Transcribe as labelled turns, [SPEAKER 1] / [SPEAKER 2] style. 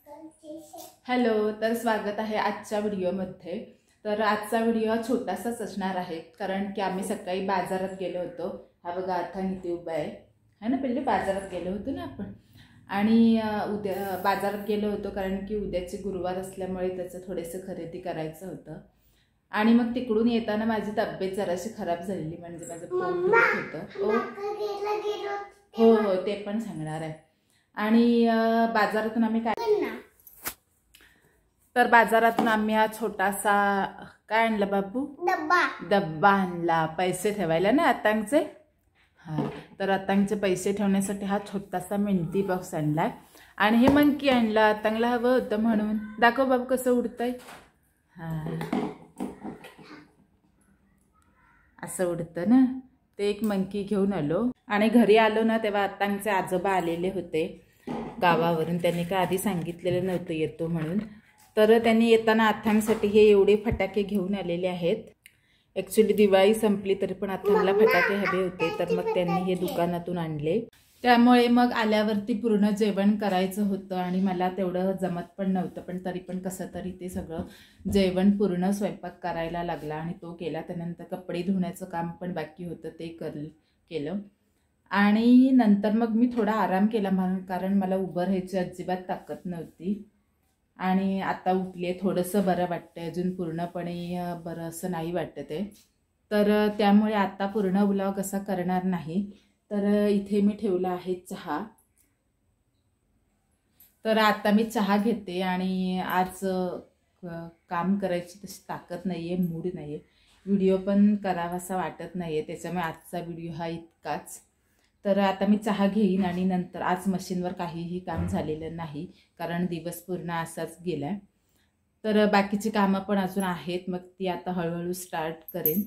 [SPEAKER 1] Hello, तर स्वागत आहे आजच्या व्हिडिओमध्ये। तर आजचा व्हिडिओ छोटासाच असणार आहे, कारण की आम्ही सकाळी बाजारात गेलो होतो। हा बघा अथांग इथे उभा आहे ना, पहिले बाजारात गेलो होतो ना आपण। आणि उद्या बाजारात गेलो होतो कारण की उद्याचे गुरुवार असल्यामुळे त्याचं थोडेसे खरेदी करायचं होतं। आणि मग तिकडून येताना माझी तब्येत जराशी खराब झालेली, म्हणजे माझं पोट दुखत होतं। हो हो, ते पण सांगणार आहे। आणि बाजारातून आम्ही काय तर बाजारातून आम्ही हा छोटासा काय आणला बाबू, डब्बा आणला पैसे ठेवायला ना अतांगचे। हा, तर अतांगचे पैसे ठेवण्यासाठी हा छोटासा मेंटी बॉक्स आणलाय। आणि हे मंकी आणला, अतांगला हवं होतं म्हणून। दाखव बाबू कसं उडतंय। हा, असं उडतं ना, ते एक मंकी घेऊन आलो। आणि घरी आलो ना तेव्हा अतांगचे आजोबा आलेले होते गावावरून। त्यांनी काय आधी सांगितलेलं नव्हतं येतो म्हणून, तर त्यांनी येताना अथांगसाठी हे एवढे फटाके घेऊन आलेले आहेत। ॲक्च्युली दिवाळी संपली तरी पण अथांगला फटाके हवे होते, तर मग त्यांनी हे दुकानातून आणले। त्यामुळे मग आल्यावरती पूर्ण जेवण करायचं होतं आणि मला तेवढं जमत पण नव्हतं, पण तरी पण कसं तरी ते सगळं जेवण पूर्ण स्वयंपाक करायला लागला आणि तो केला। त्यानंतर कपडे धुण्याचं काम पण बाकी होतं, ते केलं। आणि नंतर मग मी थोडा आराम केला, कारण मला उभं राहायची अजिबात ताकद नव्हती। आणि आता उठले, थोडंसं बरं वाटतंय, अजून पूर्णपणे बरं असं नाही वाटत आहे। तर त्यामुळे आता पूर्ण व्लॉग असा करणार नाही। तर इथे मी ठेवला आहे चहा। तर आता मी चहा घेते आणि आज काम करायची तशी ताकद नाही आहे, मूड नाही आहे, व्हिडिओ पण करावासा वाटत नाही आहे, त्याच्यामुळे आजचा व्हिडिओ हा इतकाच। तर आता मी चहा घेईन आणि नंतर आज मशीनवर काहीही काम झालेलं नाही, कारण दिवस पूर्ण असाच गेला। तर बाकीची कामं पण अजून आहेत, मग ती आता हळूहळू स्टार्ट करेन।